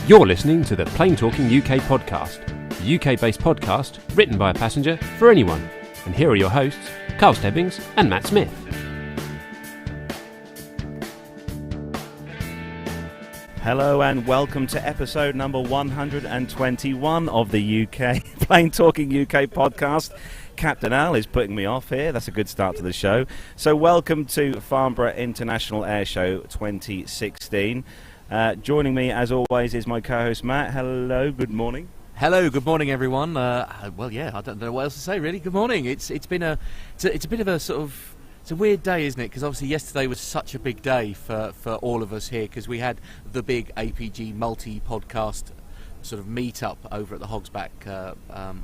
You're listening to the Plane Talking UK podcast, a UK-based podcast written by a passenger for anyone. And here are your hosts, Carl Stebbings and Matt Smith. Hello and welcome to episode number 121 of the UK Plane Talking UK podcast. Captain Al is putting me off here. That's a good start to the show. So welcome to Farnborough International Airshow 2016. Joining me as always is my co-host Matt. Hello, good morning. Hello, good morning everyone. Well, yeah, I don't know what else to say really. Good morning. It's a bit of a sort of, it's a weird day, isn't it? Because obviously yesterday was such a big day for all of us here, because we had the big APG multi-podcast sort of meet-up over at the Hogsback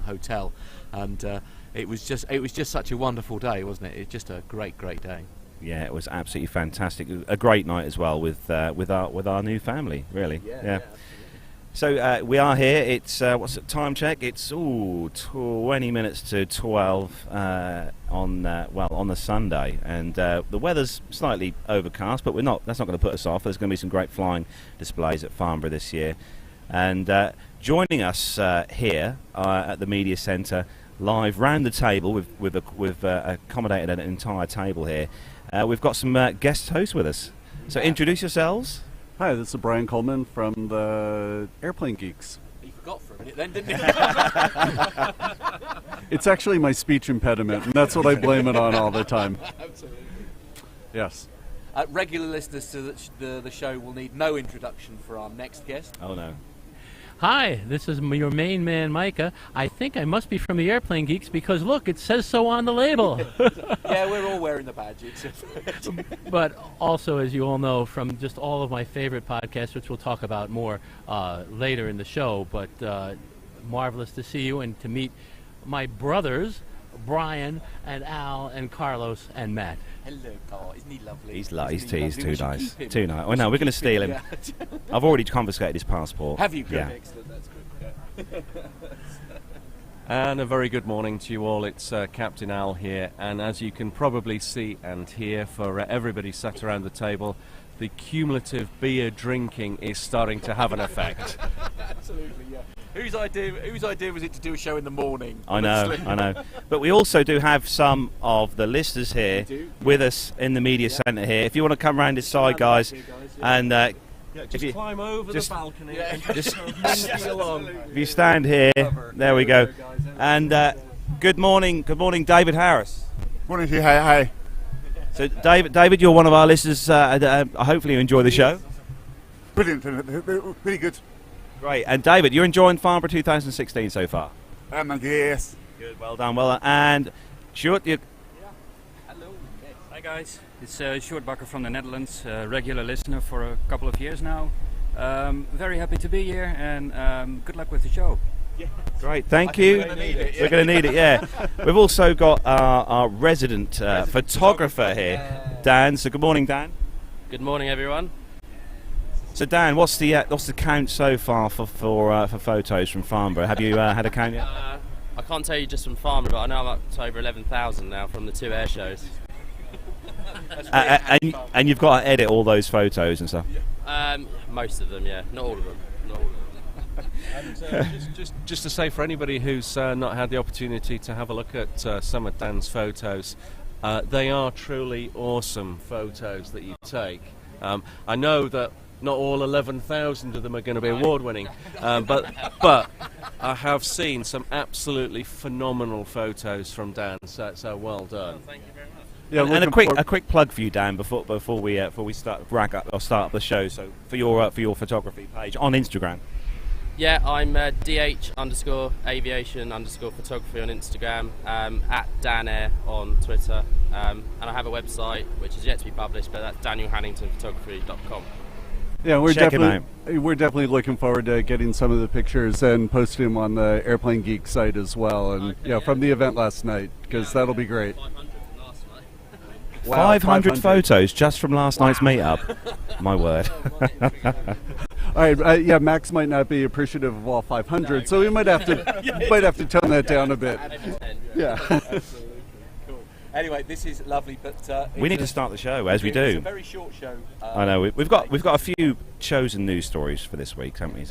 Hotel, and it was just such a wonderful day, wasn't it? It's just a great day. Yeah, it was absolutely fantastic. A great night as well with our new family, really. Yeah. So we are here. It's what's the time check? It's 20 minutes to 12 on the Sunday, and the weather's slightly overcast, but that's not going to put us off. There's going to be some great flying displays at Farnborough this year, and joining us here at the Media Centre live round the table. We've accommodated an entire table here. We've got some guest hosts with us. So introduce yourselves. Hi, this is Brian Coleman from the Airplane Geeks. You forgot for a minute then, didn't you? It's actually my speech impediment, and that's what I blame it on all the time. Absolutely. Yes. Regular listeners to the show will need no introduction for our next guest. Oh no. Hi, this is your MaineMan Micah. I think I must be from the Airplane Geeks because, look, it says so on the label. Yeah, we're all wearing the badges. But also, as you all know, from just all of my favorite podcasts, which we'll talk about more later in the show, but marvelous to see you and to meet my brothers, Brian and Al and Carlos and Matt. Hello, Carl. Isn't he lovely? He's too nice. Too nice. Oh no, we're going to steal him. Yeah. I've already confiscated his passport. Have you? Good. Yeah. Excellent. That's good. And a very good morning to you all. It's Captain Al here, and as you can probably see and hear for everybody sat around the table, the cumulative beer drinking is starting to have an effect. Absolutely, yeah. Whose idea was it to do a show in the morning? I know. But we also do have some of the listeners here with us in the media centre here. If you want to come round this side, guys, and just climb over the balcony and just move along. If you stand here, there we go. And good morning, David Harris. Morning to you. Hi. So, David, you're one of our listeners. Hopefully you enjoy the show. Brilliant. Really good. Great. And David, you're enjoying Farnborough 2016 so far? Yes. Good. Well done. And Sjoerd, you... Hello. Hi guys. It's Sjoerd Bakker from the Netherlands, regular listener for a couple of years now. Very happy to be here, and good luck with the show. Great, thank you. We're going to need it, yeah. We've also got our resident photographer here, Dan. So good morning, Dan. Good morning, everyone. So Dan, what's the count so far for photos from Farnborough? Have you had a count yet? I can't tell you just from Farnborough, but I know I'm up to over 11,000 now from the 2 air shows. And you've got to edit all those photos and stuff. Most of them, yeah. Not all of them. And just to say, for anybody who's not had the opportunity to have a look at some of Dan's photos, they are truly awesome photos that you take. I know that not all 11,000 of them are going to be award-winning, but I have seen some absolutely phenomenal photos from Dan. So well done. Thank you very much. Yeah, and a quick plug for you, Dan, before we start up the show. So for your photography page on Instagram. Yeah, I'm DH_aviation_photography on Instagram, at Dan Air on Twitter, and I have a website which is yet to be published, but that's danielhanningtonphotography.com. Yeah, we're Check him out. definitely looking forward to getting some of the pictures and posting them on the Airplane Geek site as well, and from the event last night, because that'll be great. 500 from last night. Wow, 500 photos just from last night's meetup. My word. All right, Max might not be appreciative of all 500, so we might have to tone that down a bit. Yeah. Absolutely. Cool. Anyway, this is lovely, but we need to start the show as we do. It's a very short show. I know we've got a few chosen news stories for this week, haven't we?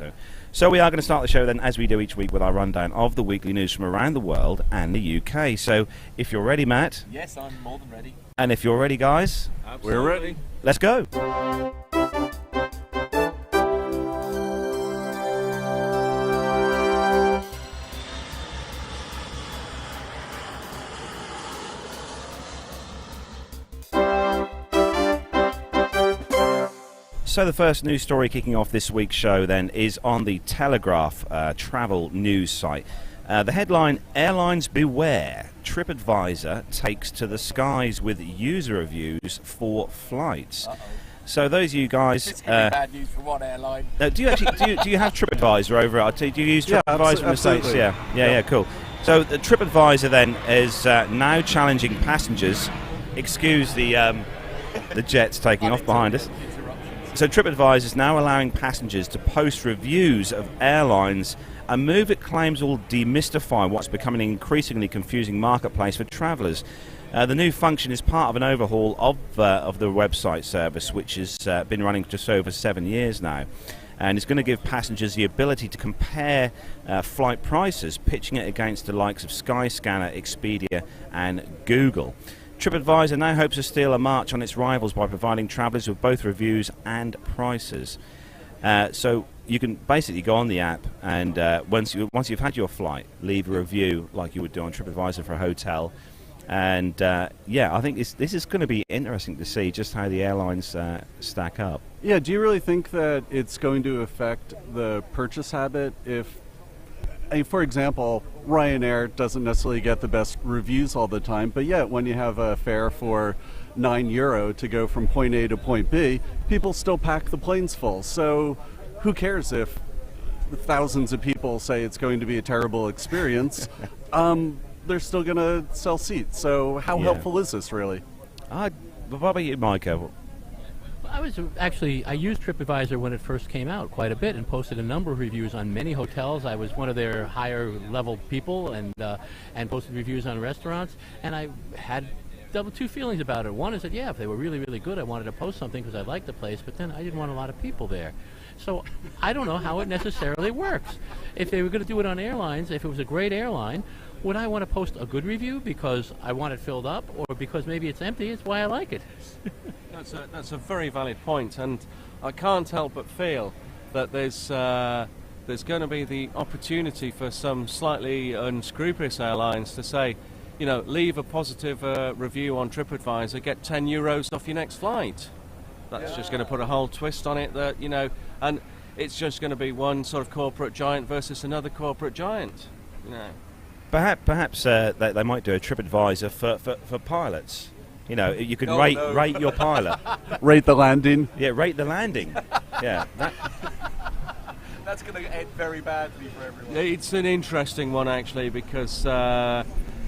So we are going to start the show then, as we do each week, with our rundown of the weekly news from around the world and the UK. So if you're ready, Matt. Yes, I'm more than ready. And if you're ready, guys. Absolutely. We're ready. Let's go. So the first news story kicking off this week's show then is on the Telegraph travel news site. The headline, Airlines Beware, TripAdvisor takes to the skies with user reviews for flights. So those of you guys... It's going to be bad news for one airline. Do you have TripAdvisor over at... Do you use TripAdvisor from the States? Yeah, cool. So the TripAdvisor then is now challenging passengers... Excuse the jets taking off behind us. So TripAdvisor is now allowing passengers to post reviews of airlines, a move it claims will demystify what's becoming an increasingly confusing marketplace for travellers. The new function is part of an overhaul of the website service, which has been running just over 7 years now, and it's going to give passengers the ability to compare flight prices, pitching it against the likes of Skyscanner, Expedia and Google. TripAdvisor now hopes to steal a march on its rivals by providing travellers with both reviews and prices. So you can basically go on the app and once you've had your flight, leave a review like you would do on TripAdvisor for a hotel. And I think this is going to be interesting to see just how the airlines stack up. Yeah, do you really think that it's going to affect the purchase habit if... for example, Ryanair doesn't necessarily get the best reviews all the time, but yet when you have a fare for €9 to go from point A to point B, people still pack the planes full. So who cares if thousands of people say it's going to be a terrible experience? They're still going to sell seats. So how helpful is this really? What about you, Micah? I used TripAdvisor when it first came out quite a bit and posted a number of reviews on many hotels. I was one of their higher level people and posted reviews on restaurants. And I had two feelings about it. One is that, if they were really, really good, I wanted to post something because I liked the place, but then I didn't want a lot of people there. So I don't know how it necessarily works. If they were going to do it on airlines, if it was a great airline, would I want to post a good review because I want it filled up or because maybe it's empty? It's why I like it. That's a very valid point, and I can't help but feel that there's going to be the opportunity for some slightly unscrupulous airlines to say, leave a positive review on TripAdvisor, get €10 off your next flight. That's just going to put a whole twist on it that, and it's just going to be one sort of corporate giant versus another corporate giant, Perhaps they might do a TripAdvisor for pilots. You could rate your pilot. Rate the landing. Yeah, rate the landing. Yeah. That's going to end very badly for everyone. It's an interesting one, actually, because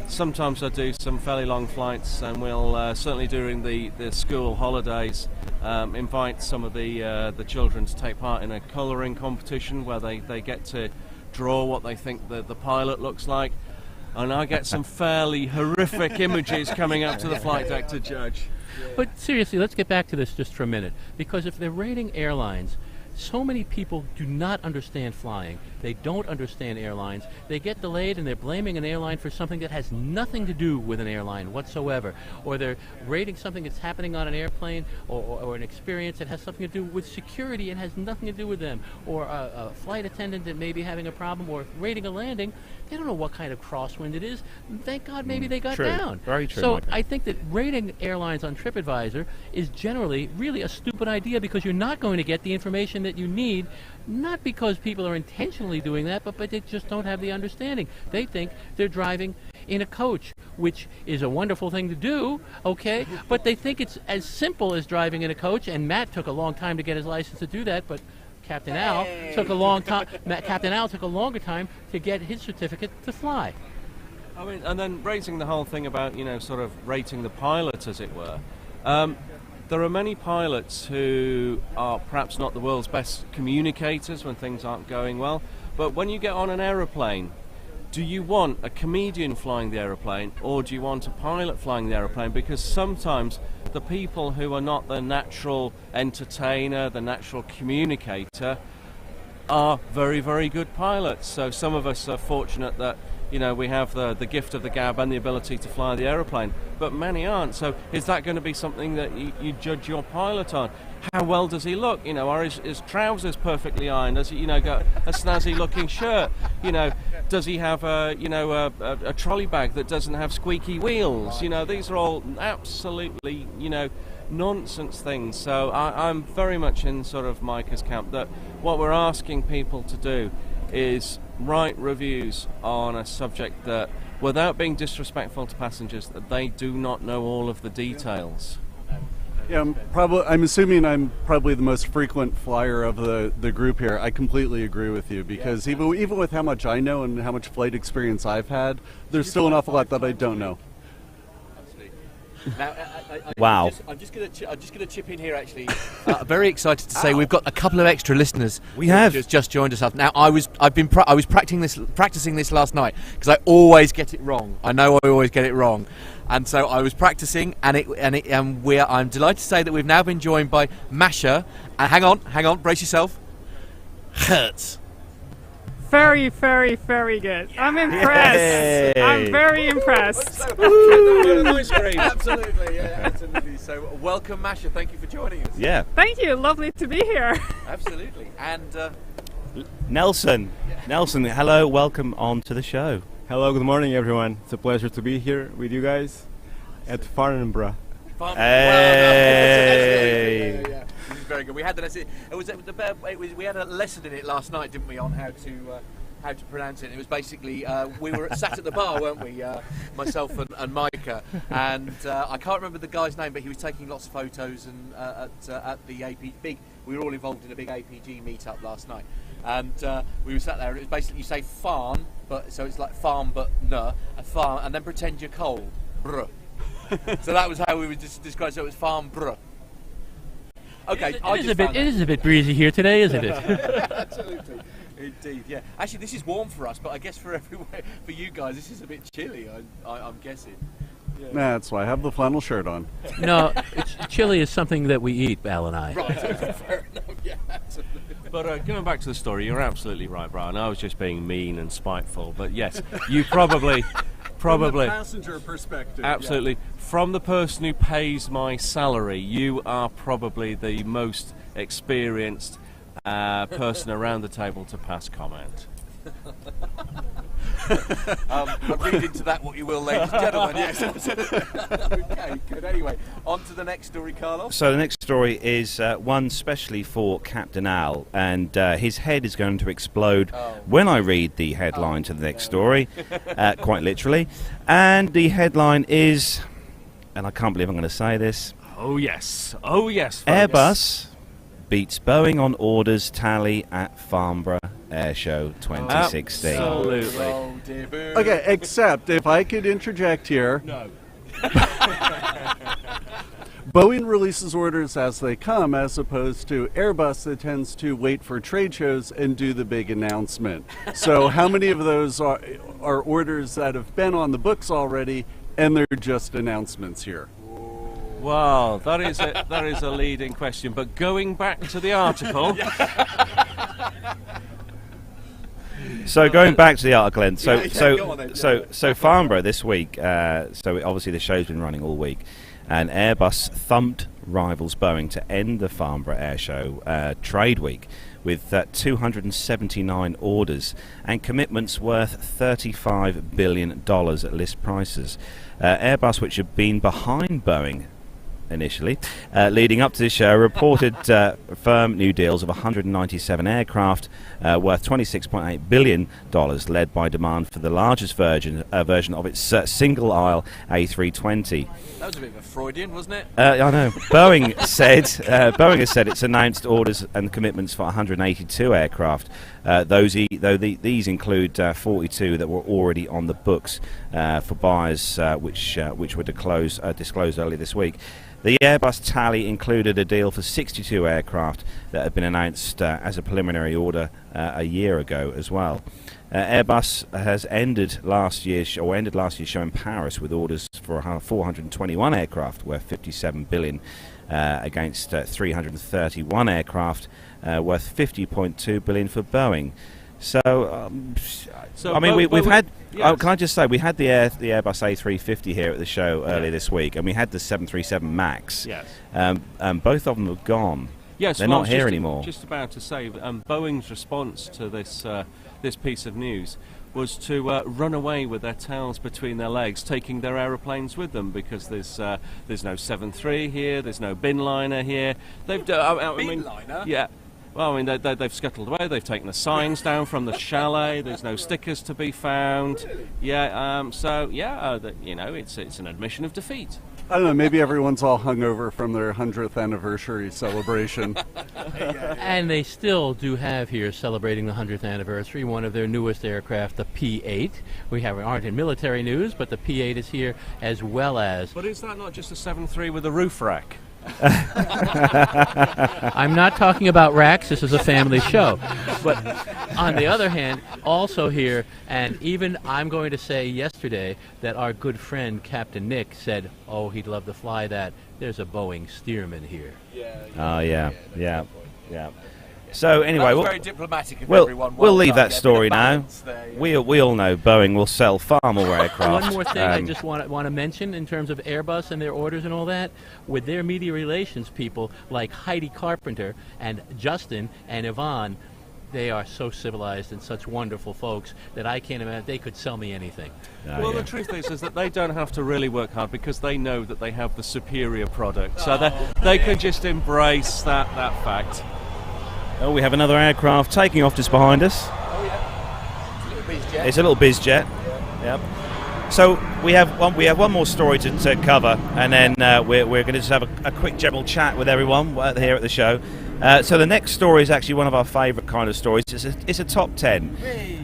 sometimes I do some fairly long flights, and we'll, certainly during the school holidays, invite some of the children to take part in a colouring competition where they get to draw what they think the pilot looks like. And I get some fairly horrific images coming up to the flight deck to judge. But seriously, let's get back to this just for a minute. Because if they're rating airlines, so many people do not understand flying. They don't understand airlines. They get delayed and they're blaming an airline for something that has nothing to do with an airline whatsoever. Or they're rating something that's happening on an airplane or an experience that has something to do with security and has nothing to do with them. Or a flight attendant that may be having a problem, or rating a landing. They don't know what kind of crosswind it is. Thank God maybe they got down. Very true. So I think that rating airlines on TripAdvisor is generally really a stupid idea because you're not going to get the information that you need, not because people are intentionally doing that, but they just don't have the understanding. They think they're driving in a coach, which is a wonderful thing to do, okay? But they think it's as simple as driving in a coach, and Matt took a long time to get his license to do that, but Captain Al took a long time. Captain Al took a longer time to get his certificate to fly. I mean, and then raising the whole thing about sort of rating the pilot, as it were. There are many pilots who are perhaps not the world's best communicators when things aren't going well, but when you get on an aeroplane, do you want a comedian flying the aeroplane, or do you want a pilot flying the aeroplane? Because sometimes the people who are not the natural entertainer, the natural communicator, are very, very good pilots. So some of us are fortunate that, you know, we have the gift of the gab and the ability to fly the aeroplane, but many aren't. So is that going to be something that you judge your pilot on? How well does he look? You know, are his trousers perfectly ironed? Does he, you know, got a snazzy looking shirt? You know, does he have a trolley bag that doesn't have squeaky wheels? You know, these are all absolutely, you know, nonsense things. So I'm very much in sort of Micah's camp that what we're asking people to do is write reviews on a subject that, without being disrespectful to passengers, that they do not know all of the details. Yeah, I'm assuming I'm probably the most frequent flyer of the group here. I completely agree with you, because even with how much I know and how much flight experience I've had, there's still an awful lot that I don't know. Now, Wow. I'm just going to chip in here. Actually, very excited to say we've got a couple of extra listeners. We have just joined us up. Now, I was practicing this last night because I always get it wrong. I know I always get it wrong, and so I was practicing, I'm delighted to say that we've now been joined by Masha. And hang on, brace yourself. Hertz. Very, very, very good. I'm impressed. Yay. I'm very impressed. Absolutely, yeah, absolutely. So, welcome, Masha. Thank you for joining us. Yeah. Thank you. Lovely to be here. Absolutely. And Nelson, hello, welcome on to the show. Hello, good morning, everyone. It's a pleasure to be here with you guys at Farnborough. Hey. Yeah. This is very good. We had we had a lesson in it last night, didn't we, on how to pronounce it. It was basically we were sat at the bar, weren't we? Myself and Micah, and I can't remember the guy's name, but he was taking lots of photos and at the we were all involved in a big APG meetup last night, and we were sat there, and it was basically you say farm, but so it's like farm but a farm, and then pretend you're cold, bruh. So that was how we would describe it. So it was Farnborough. Okay, it is a bit breezy here today, isn't it? Absolutely, indeed. Yeah. Actually, this is warm for us, but I guess for you guys, this is a bit chilly. I'm guessing. Yeah. That's why I have the flannel shirt on. No, chili is something that we eat, Al and I. Right. Fair enough. Yeah, absolutely. But going back to the story, you're absolutely right, Brian. I was just being mean and spiteful. But yes, you probably. From the passenger perspective. Absolutely. Yeah. From the person who pays my salary, you are probably the most experienced person around the table to pass comment. I'm reading to that what you will, ladies and gentlemen. Yes. Okay, good. Anyway, on to the next story, Carlos. So the next story is one specially for Captain Al, and his head is going to explode when I read the headline to the next story, quite literally. And the headline is, and I can't believe I'm going to say this. Oh yes, folks. Airbus beats Boeing on orders tally at Farnborough Airshow 2016. Absolutely. Oh, dear, boo. Okay, except if I could interject here. No. Boeing releases orders as they come, as opposed to Airbus that tends to wait for trade shows and do the big announcement. So how many of those are orders that have been on the books already, and they're just announcements here? Well, that is a leading question. But going back to the article. So going back to the article, then, so Farnborough this week. So obviously the show's been running all week, and Airbus thumped rivals Boeing to end the Farnborough Airshow trade week with 279 orders and commitments worth $35 billion at list prices. Airbus, which had been behind Boeing initially, leading up to this show, reported firm new deals of 197 aircraft worth $26.8 billion, led by demand for the largest version of its single-aisle A320. That was a bit of a Freudian, wasn't it? I know. Boeing has said it's announced orders and commitments for 182 aircraft. These include 42 that were already on the books for buyers, which were disclosed earlier this week. The Airbus tally included a deal for 62 aircraft that had been announced as a preliminary order a year ago as well. Airbus has ended last year's show in Paris with orders for 421 aircraft worth 57 billion against 331 aircraft worth 50.2 billion for Boeing. So I mean, we've had. Yes. Can I just say, we had the Airbus A350 here at the show earlier this week, and we had the 737 MAX. Yes. Both of them have gone. Yes, they're not here anymore. Just about to say, Boeing's response to this this piece of news was to run away with their tails between their legs, taking their aeroplanes with them, because there's no 73 here, there's no bin liner here. They've bin liner? Yeah. Well, I mean, they've scuttled away. They've taken the signs down from the chalet. There's no stickers to be found. Yeah. It's an admission of defeat. I don't know. Maybe everyone's all hungover from their 100th anniversary celebration. And they still do have here, celebrating the 100th anniversary, one of their newest aircraft, the P-8. We aren't in military news, but the P-8 is here, as well as. But is that not just a 7.3 with a roof rack? I'm not talking about racks. This is a family show. But on the other hand, also here, and even I'm going to say yesterday that our good friend Captain Nick said, oh, he'd love to fly that. There's a Boeing Stearman here. Yeah. So anyway, very diplomatic of everyone. We'll leave that story now. We all know Boeing will sell far more aircraft. One more thing I just want to mention in terms of Airbus and their orders and all that, with their media relations people like Heidi Carpenter and Justin and Yvonne, they are so civilized and such wonderful folks that I can't imagine they could sell me anything. The truth is that they don't have to really work hard, because they know that they have the superior product, so they can just embrace that fact. Oh, we have another aircraft taking off just behind us. Oh yeah, it's a little biz jet. Yep. So we have one more story to cover, and then we're going to just have a quick general chat with everyone here at the show. So the next story is actually one of our favourite kind of stories. It's a top 10,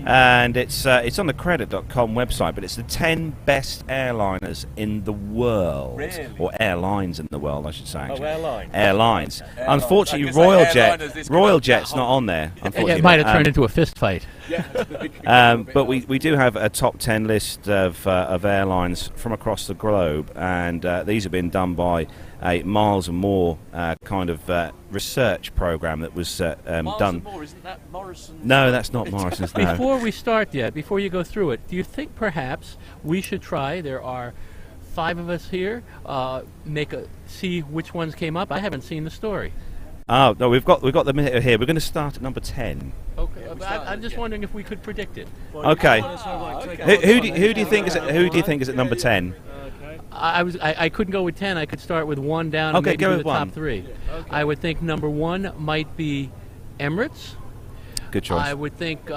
and it's on the credit.com website, but it's the 10 best airliners in the world. Really? Or airlines in the world, I should say. Oh, airlines. Airlines. Okay. Unfortunately, Royal Jet's not on there. It might have turned into a fist fight. But we do have a top 10 list of airlines from across the globe, and these have been done by a Miles and More kind of research program that was done. Miles and More, isn't that Morrison's? No, that's not Morrison's. No. Before we start yet, before you go through it, do you think perhaps we should try? There are 5 of us here. See which ones came up. I haven't seen the story. Oh no, we've got them here. We're going to start at number 10. Okay, I'm just wondering if we could predict it. Okay. Who do you think is at number 10? I couldn't go with 10. I could start with 1 down. Okay, and maybe go do with the 1. top 3. Okay. I would think number 1 might be Emirates. Good choice. I would think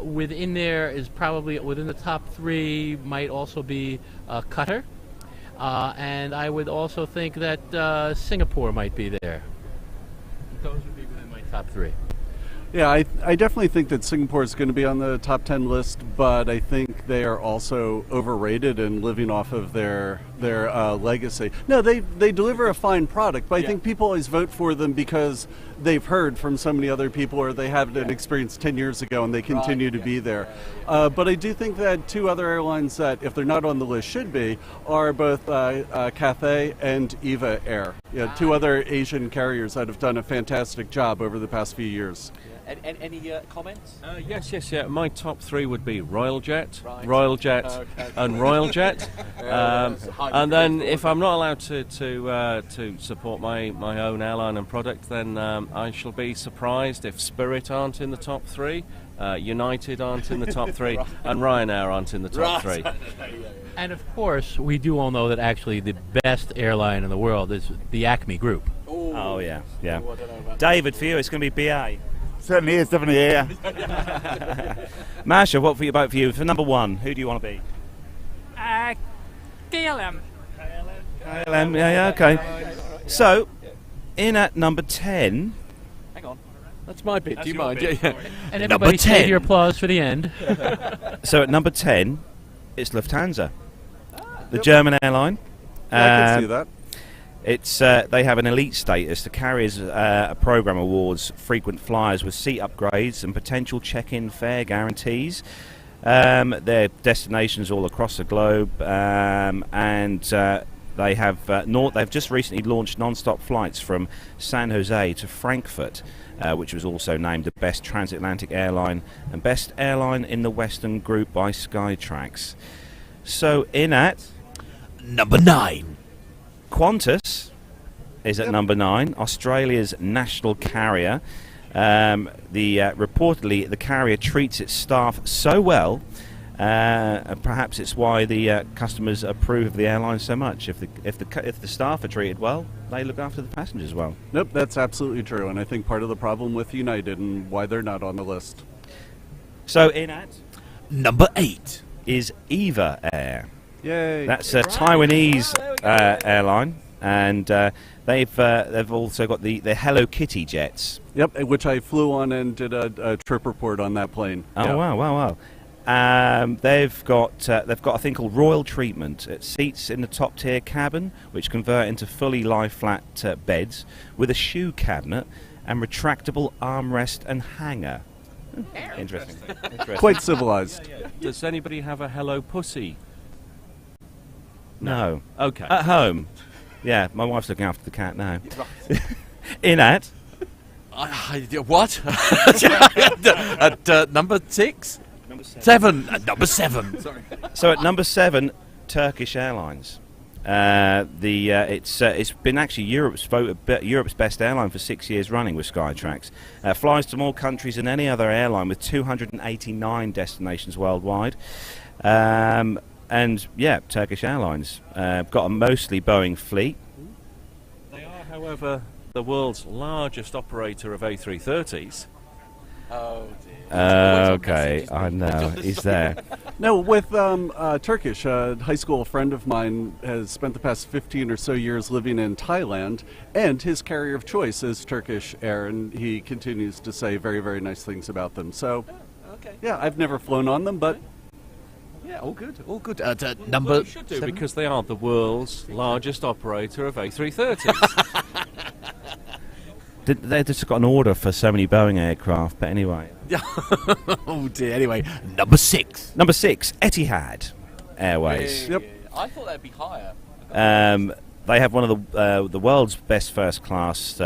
within there is probably within the top 3 might also be Qatar, and I would also think that Singapore might be there. Those would be within my top 3. Yeah, I definitely think that Singapore is going to be on the top 10 list, but I think they are also overrated and living off of their legacy. No, they deliver a fine product, but I think people always vote for them because they've heard from so many other people, or they had an experience 10 years ago and they continue to be there. But I do think that 2 other airlines that, if they're not on the list, should be, are both Cathay and Eva Air. 2 other Asian carriers that have done a fantastic job over the past few years. Any comments? Yes. My top 3 would be Royal Jet, Royal Jet, and Royal Jet. And then, if I'm not allowed to support my own airline and product, then I shall be surprised if Spirit aren't in the top 3, United aren't in the top 3, and Ryanair aren't in the top 3. And of course, we do all know that actually the best airline in the world is the Acme Group. Oh yeah. David, for you, it's going to be BA. Certainly is, definitely, yeah. Masha, what about for you? For number 1, who do you want to be? KLM. KLM, yeah, okay. So, in at number 10... Hang on. That's my bit, do you mind? Yeah. And everybody save your applause for the end. So at number 10, it's Lufthansa, the German airline. I can see that. It's they have an elite status. The carriers program awards frequent flyers with seat upgrades and potential check-in fare guarantees. Their destinations all across the globe, and they have they've just recently launched non-stop flights from San Jose to Frankfurt, which was also named the best transatlantic airline and best airline in the Western Group by Skytrax. So in at number 9. Qantas is at number 9, Australia's national carrier. Reportedly, the carrier treats its staff so well, and perhaps it's why the customers approve of the airline so much. If the staff are treated well, they look after the passengers well. Nope, that's absolutely true, and I think part of the problem with United and why they're not on the list. So in at number 8 is Eva Air. Yay! That's a Taiwanese airline, and they've also got the Hello Kitty jets. Yep, which I flew on and did a trip report on that plane. Oh Yeah. wow! They've got a thing called Royal Treatment. It seats in the top tier cabin, which convert into fully lie flat beds with a shoe cabinet and retractable armrest and hanger. Interesting. Quite civilized. Does anybody have a Hello Pussy? No. Okay. At home. Yeah, my wife's looking after the cat now. In at what? At number 6? Number 7. Number 7. Sorry. So at number 7, Turkish Airlines. It's been actually Europe's best airline for 6 years running with Skytrax. Flies to more countries than any other airline with 289 destinations worldwide. And yeah, Turkish Airlines got a mostly Boeing fleet. They are, however, the world's largest operator of A330s. Oh dear. Okay, I know. He's there. No, with Turkish, a high school friend of mine has spent the past 15 or so years living in Thailand, and his carrier of choice is Turkish Air, and he continues to say very, very nice things about them. So, yeah, I've never flown on them, but yeah, all good, all good. Number well, you should do 7? because they are the world's largest operator of A330s. They just got an order for so many Boeing aircraft, but anyway. Oh dear. Anyway, number 6. Number 6, Etihad Airways. Yep. I thought that'd be higher. They have one of the world's best first class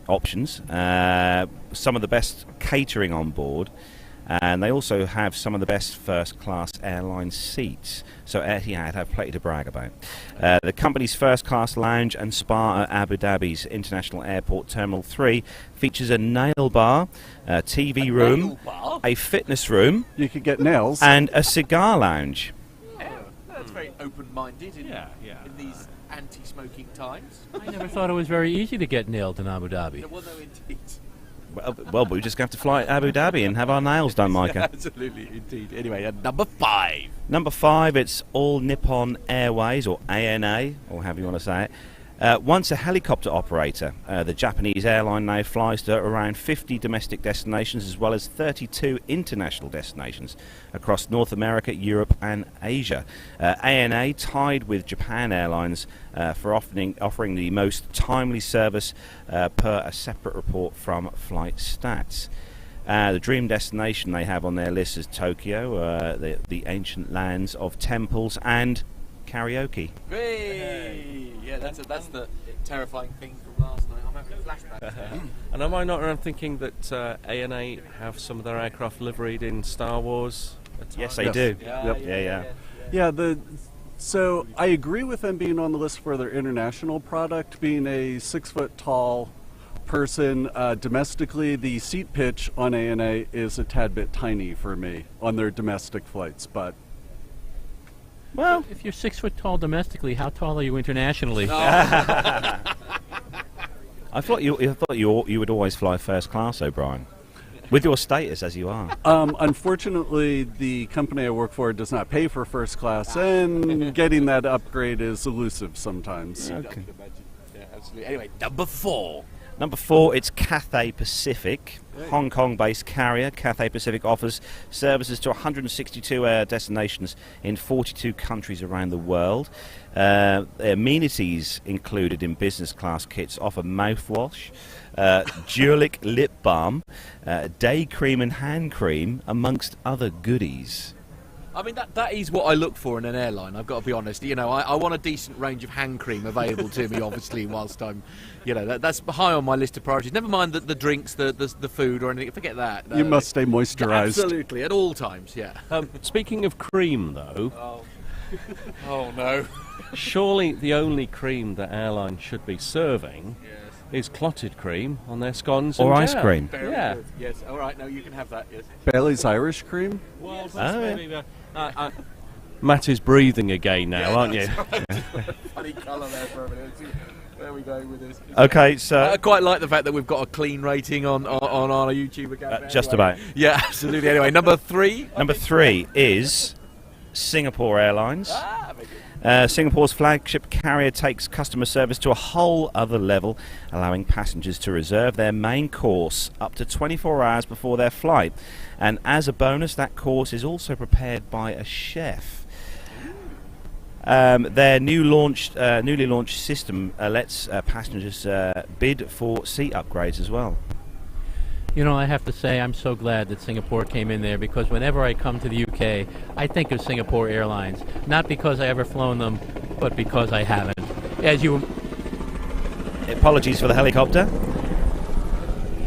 options. Some of the best catering on board. And they also have some of the best first-class airline seats. So Etihad have plenty to brag about. The company's first-class lounge and spa at Abu Dhabi's International Airport Terminal 3 features a nail bar, a TV room, a fitness room. You could get nails. And a cigar lounge. That's very open-minded in these anti-smoking times. I never thought it was very easy to get nailed in Abu Dhabi. Well, no, indeed. Well, we just have to fly to Abu Dhabi and have our nails done, Micah. Absolutely, indeed. Anyway, number 5. Number 5, it's All Nippon Airways, or ANA, or however you want to say it. Once a helicopter operator, the Japanese airline now flies to around 50 domestic destinations as well as 32 international destinations across North America, Europe and Asia. ANA tied with Japan Airlines for offering the most timely service per a separate report from Flight Stats. The dream destination they have on their list is Tokyo, the ancient lands of temples and karaoke. Hey! Yeah, that's the terrifying thing from last night. I'm having flashbacks. And am I not around thinking that ANA have some of their aircraft liveried in Star Wars? Yes, they do. Yeah, so I agree with them being on the list for their international product. Being a 6 foot tall person domestically, the seat pitch on ANA is a tad bit tiny for me on their domestic flights, but well, if you're 6 foot tall domestically, how tall are you internationally? I thought you would always fly first class, O'Brien, with your status as you are. Unfortunately, the company I work for does not pay for first class, and getting that upgrade is elusive sometimes. Okay. Yeah, absolutely. Anyway, number 4. Number 4, it's Cathay Pacific, Hong Kong-based carrier. Cathay Pacific offers services to 162 air destinations in 42 countries around the world. Amenities included in business class kits offer mouthwash, Jurlic lip balm, day cream and hand cream, amongst other goodies. I mean, that is what I look for in an airline, I've got to be honest. You know, I want a decent range of hand cream available to me, obviously, whilst I'm, you know, that's high on my list of priorities. Never mind the drinks, the food or anything, forget that. You must stay moisturised. Absolutely, at all times, yeah. Speaking of cream, though... Oh, no. Surely the only cream that airlines should be serving is clotted cream on their scones or and ice jam. cream. Very good. Yes, all right, no, you can have that, yes. Bailey's Irish cream? Well, Matt is breathing again now, aren't you? Funny colour there for a minute. There we go with this. Okay, so... I quite like the fact that we've got a clean rating on our YouTube account. Just about. Yeah, absolutely. Anyway, number 3? Number 3 is Singapore Airlines. Singapore's flagship carrier takes customer service to a whole other level, allowing passengers to reserve their main course up to 24 hours before their flight. And as a bonus, that course is also prepared by a chef. Their newly launched system lets passengers bid for seat upgrades as well. You know, I have to say I'm so glad that Singapore came in there, because whenever I come to the UK, I think of Singapore Airlines. Not because I ever flown them, but because I haven't. As you... Apologies for the helicopter.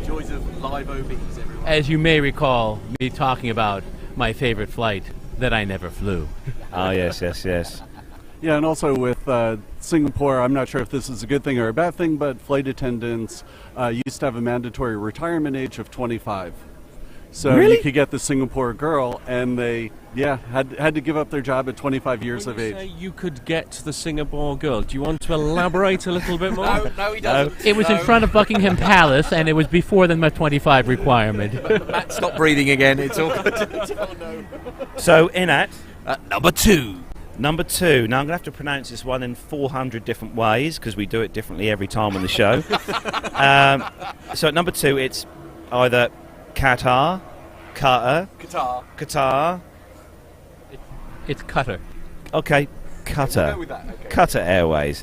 Joys of live OBs, everyone. As you may recall, me talking about my favorite flight that I never flew. Oh, yes. Yeah, and also with Singapore, I'm not sure if this is a good thing or a bad thing, but flight attendants used to have a mandatory retirement age of 25. So really? You could get the Singapore girl, and they, had to give up their job at 25 years of age. Say you could get the Singapore girl. Do you want to elaborate a little bit more? No, he doesn't. It was in front of Buckingham Palace, and it was before the 25 requirement. Matt, stop breathing again. It's all good. Oh, no. So, in at... number 2. Number 2. Now, I'm going to have to pronounce this one in 400 different ways, because we do it differently every time on the show. So, at number 2, it's either Qatar. It's Qatar. Okay, Qatar. We'll go with that, okay. Qatar Airways.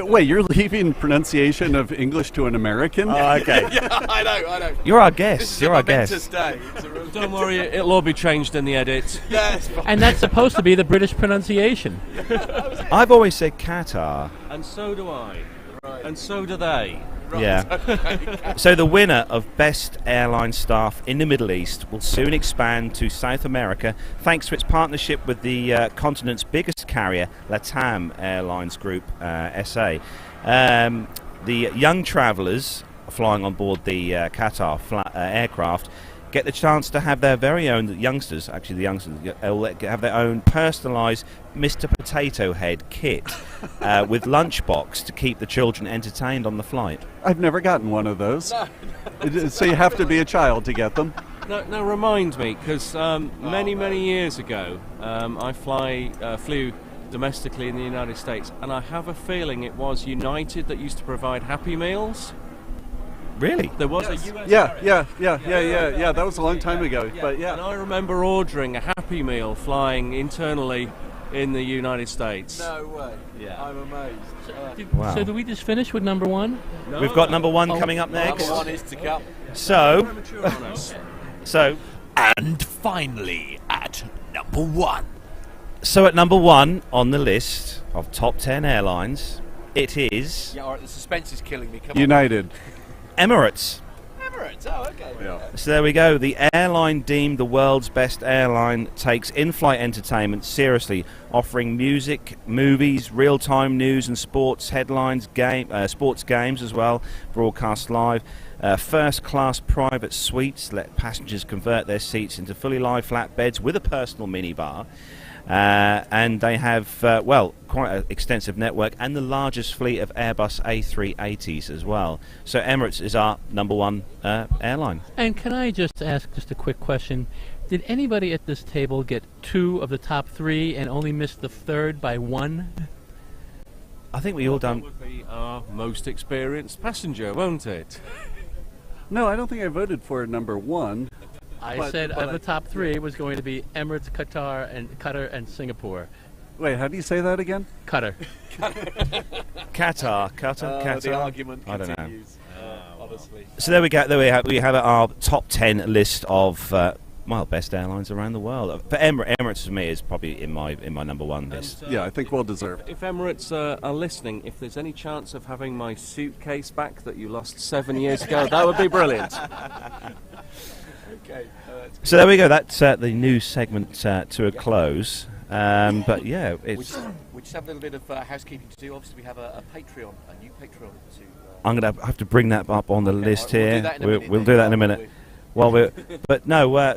Wait, you're leaving pronunciation of English to an American? Oh, okay. Yeah, I know. You're our guest. This is You're a our guest. momentous day. It's a real Don't worry, it'll all be changed in the edit. Yeah, it's fine. And that's supposed to be the British pronunciation. I've always said Qatar. And so do I. Right. And so do they. Right. Yeah. Okay. So the winner of Best Airline Staff in the Middle East will soon expand to South America thanks to its partnership with the continent's biggest carrier, LATAM Airlines Group SA. The young travellers flying on board the Qatar aircraft get the chance to have their very own have their own personalised Mr. Potato Head kit with lunchbox to keep the children entertained on the flight. I've never gotten one of those. So you have to be a child to get them. Now remind me, because many years ago, I flew domestically in the United States, and I have a feeling it was United that used to provide Happy Meals. Really? There was a US. Yeah. That was a long time ago. But yeah. And I remember ordering a Happy Meal flying internally in the United States. No way. Yeah. I'm amazed. Wow. So do we just finish with number 1? No. We've got number 1 coming up next. Number 1 is to come. So, And finally, at number 1. So at number 1 on the list of top 10 airlines, it is Yeah, all right, the suspense is killing me. Come United. Emirates. on. Emirates. Oh, okay. Yeah. So there we go. The airline deemed the world's best airline takes in-flight entertainment seriously, offering music, movies, real-time news and sports headlines, sports games as well, broadcast live. First-class private suites let passengers convert their seats into fully live flat beds with a personal minibar. And they have, quite an extensive network and the largest fleet of Airbus A380s as well. So Emirates is our number 1 airline. And can I just ask just a quick question? Did anybody at this table get 2 of the top 3 and only miss the third by 1? I think we all done. That would be our most experienced passenger, won't it? No, I don't think I voted for number one. I said of the top three was going to be Emirates, Qatar, and Singapore. Wait, how do you say that again? Qatar. Qatar. The argument I don't know. continues. Honestly. So there we go. There we have our top 10 list of best airlines around the world. But Emirates for me is probably in my number one list. Yeah, I think well deserved. If Emirates are listening, if there's any chance of having my suitcase back that you lost 7 years ago, that would be brilliant. Okay. So there we go. That's the news segment to a close. But yeah, it's. We just have a little bit of housekeeping to do. Obviously, we have a Patreon, a new Patreon to. I'm going to have to bring that up on the list here. We'll do that in a minute.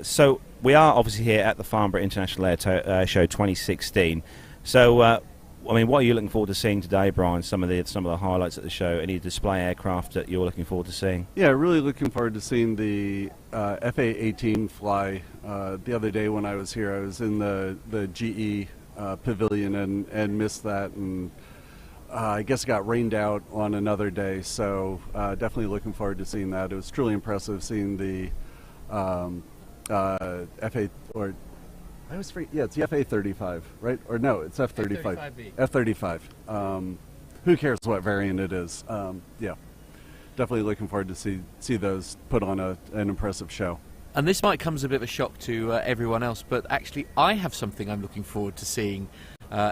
So we are obviously here at the Farnborough International Air Show 2016. So, what are you looking forward to seeing today, Brian? Some of the highlights at the show. Any display aircraft that you're looking forward to seeing? Yeah, really looking forward to seeing the FA-18 fly. The other day when I was here, I was in the GE pavilion and missed that, and I guess it got rained out on another day. So definitely looking forward to seeing that. It was truly impressive seeing the FA or. I was free. Yeah, it's the FA-35, right? Or no, it's F-35. F-35. Who cares what variant it is? Yeah, definitely looking forward to see those put on an impressive show. And this might come as a bit of a shock to everyone else, but actually I have something I'm looking forward to seeing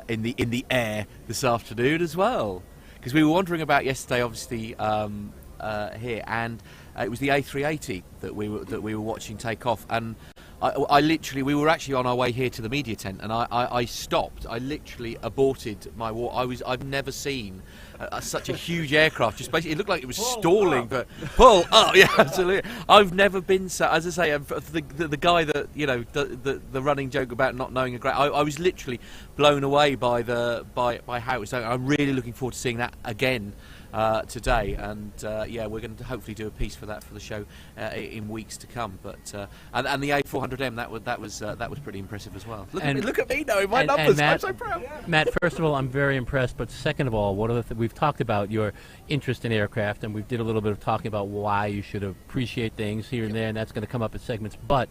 in the air this afternoon as well. Because we were wandering about yesterday, obviously here, and it was the A380 that we were watching take off, and we were actually on our way here to the media tent, and I stopped. I literally aborted my walk. I've never seen such a huge aircraft. Just basically, it looked like it was stalling, but pull up. Yeah, absolutely. I've never been so. As I say, the guy that the running joke about not knowing a great. I was literally blown away by how it was going. I'm really looking forward to seeing that again. Today, and we're going to hopefully do a piece for the show in weeks to come. But and the A400M that was pretty impressive as well. Look at me knowing my numbers. Matt, I'm so proud. Matt, first of all, I'm very impressed. But second of all, we've talked about your interest in aircraft, and we did a little bit of talking about why you should appreciate things here and there, and that's going to come up in segments. But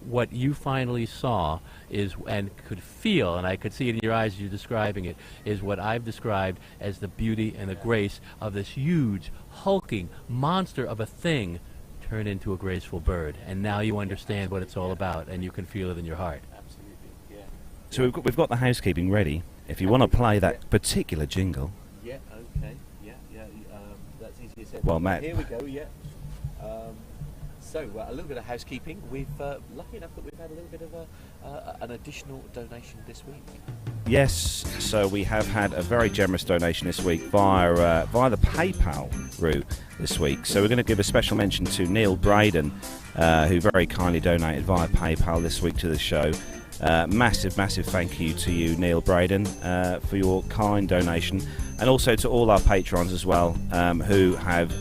what you finally saw and could feel, and I could see it in your eyes as you're describing it, is what I've described as the beauty and the grace of this huge, hulking monster of a thing turned into a graceful bird. And now you understand what it's all about, and you can feel it in your heart. Absolutely, yeah. So we've got the housekeeping ready. If you want to play that particular jingle. Yeah, okay. Yeah. That's easier said. Well, Matt. Here we go, yeah. So, a little bit of housekeeping. We've lucky enough that we've had a little bit of an additional donation this week. Yes, so we have had a very generous donation this week via the PayPal route this week. So we're going to give a special mention to Neil Braden, who very kindly donated via PayPal this week to the show. Massive thank you to you, Neil Braden, for your kind donation, and also to all our patrons as well, who have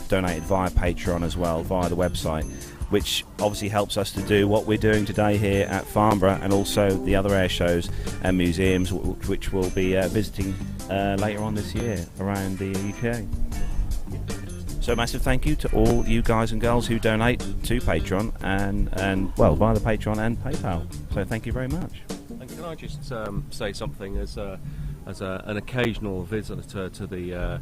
donated via Patreon as well, via the website, which obviously helps us to do what we're doing today here at Farnborough, and also the other air shows and museums which we'll be visiting later on this year around the UK. So massive thank you to all you guys and girls who donate to Patreon and via the Patreon and PayPal. So thank you very much. And can I just say something as an occasional visitor to the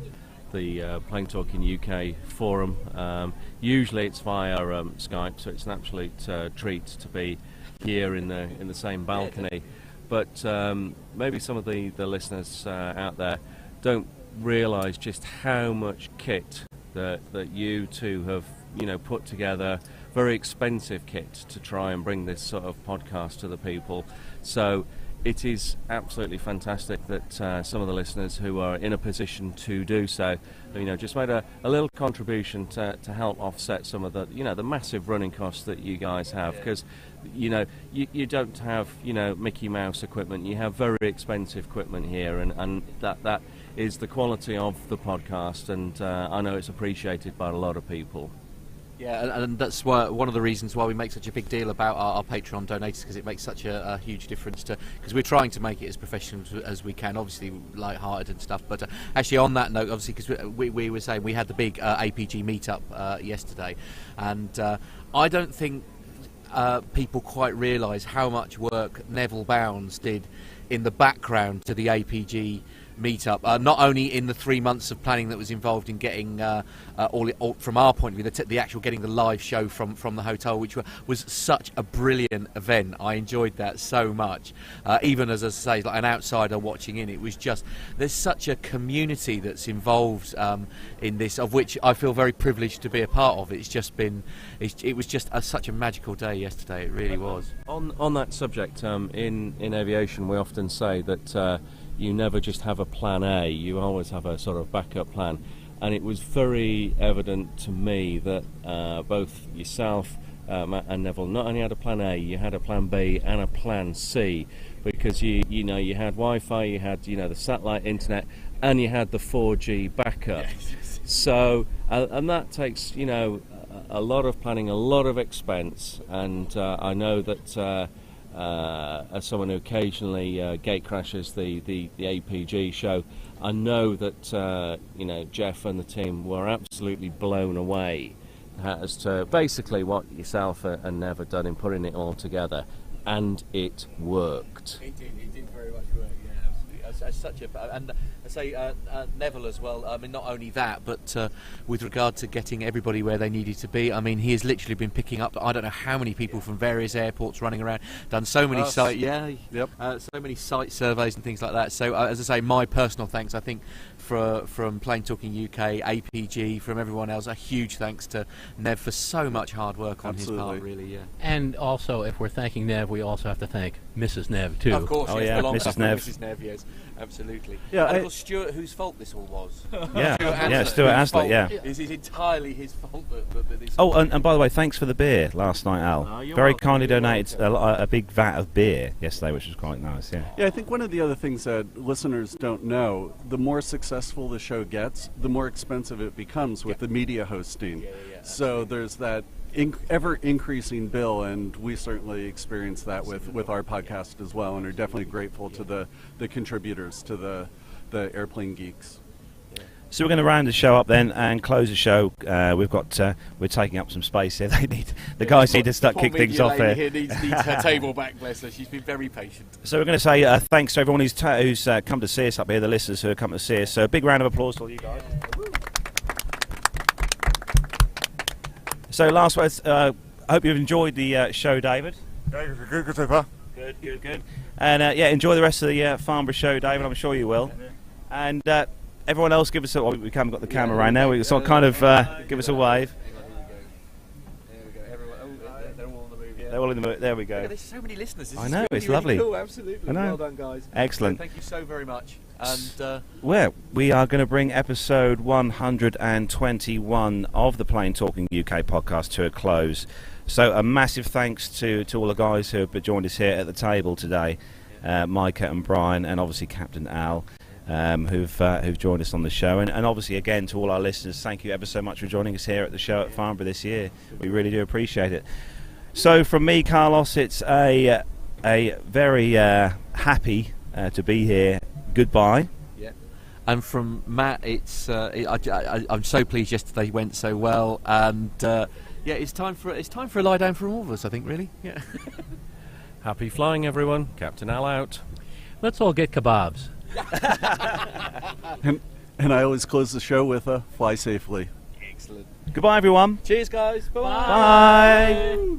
Plane Talking UK forum? Usually it's via Skype, so it's an absolute treat to be here in the same balcony. But maybe some of the listeners out there don't realise just how much kit that you two have put together, very expensive kit to try and bring this sort of podcast to the people. So it is absolutely fantastic that some of the listeners who are in a position to do so, just made a little contribution to help offset some of the the massive running costs that you guys have, because you don't have Mickey Mouse equipment. You have very expensive equipment here, and that is the quality of the podcast, and I know it's appreciated by a lot of people. Yeah, and that's why one of the reasons why we make such a big deal about our Patreon donators, because it makes such a huge difference because we're trying to make it as professional as we can, obviously light-hearted and stuff. But actually, on that note, obviously, because we were saying we had the big APG meetup yesterday, and I don't think people quite realise how much work Neville Bounds did in the background to the APG meetup, not only in the 3 months of planning that was involved in getting all from our point of view, the actual getting the live show from the hotel, which was such a brilliant event. I enjoyed that so much. Even as I say, like an outsider watching in, it was just, there's such a community that's involved in this, of which I feel very privileged to be a part of. It's just been, it was just such a magical day yesterday. It really was. On that subject, in aviation, we often say that you never just have a plan A, you always have a sort of backup plan. And it was very evident to me that both yourself, Matt and Neville, not only had a plan A, you had a plan B and a plan C, because you had Wi-Fi, you had the satellite internet, and you had the 4G backup. Yes. So and that takes a lot of planning, a lot of expense, and I know that as someone who occasionally gate crashes the APG show, I know that Jeff and the team were absolutely blown away as to basically what yourself and Nev had done in putting it all together, and it worked. It did very much work. Yeah, absolutely. As such and I say Neville as well. I mean, not only that, but with regard to getting everybody where they needed to be. I mean, he has literally been picking up, I don't know how many people from various airports running around, done so many so many site surveys and things like that. So as I say, my personal thanks, I think, from Plain Talking UK, APG, from everyone else, a huge thanks to Nev for so much hard work on his part, really. Yeah. And also, if we're thanking Nev, we also have to thank Mrs. Nev too. Of course, Mrs. Nev. Mrs. Nev, yes, absolutely. Yeah, and of course, Stuart, whose fault this all was. Stuart Aslett, yeah. It's entirely his fault that this. Oh, and by the way, thanks for the beer last night, Al. Very welcome. kindly donated a big vat of beer yesterday, which was quite nice. Yeah, I think one of the other things that listeners don't know, the more successful the show gets, the more expensive it becomes with the media hosting. So there's that ever increasing bill, and we certainly experience that with our podcast as well, and are definitely grateful to the contributors, to the Airplane Geeks. So we're going to round the show up then and close the show. We're taking up some space here. The guys need to start kick things off here. Needs her table back, bless her. She's been very patient. So we're going to say thanks to everyone who's come to see us up here, the listeners who have come to see us. So a big round of applause to all you guys. So last words. I hope you've enjoyed the show, David. Good so far. Good. And enjoy the rest of the Farnborough show, David. I'm sure you will. And everyone else, give us a. We haven't got the camera right now. We sort of kind of give us a wave. There we go. Everyone, they're all in the movie. They're all in the movie. There we go. There's so many listeners. I know, it's lovely. Cool, absolutely. I know. Well done, guys. Excellent. Thank you so very much. And we are going to bring episode 121 of the Plain Talking UK podcast to a close. So a massive thanks to all the guys who have joined us here at the table today, Micah and Brian, and obviously Captain Al, who've joined us on the show, and obviously again to all our listeners, thank you ever so much for joining us here at the show at Farnborough this year. We really do appreciate it. So from me, Carlos, it's a very happy to be here. Goodbye. Yeah. And from Matt, it's I'm so pleased yesterday went so well, and it's time for a lie down for all of us, I think, really. Yeah. Happy flying, everyone. Captain Al out. Let's all get kebabs. and I always close the show with a fly safely. Excellent. Goodbye, everyone. Cheers, guys. Bye. Bye.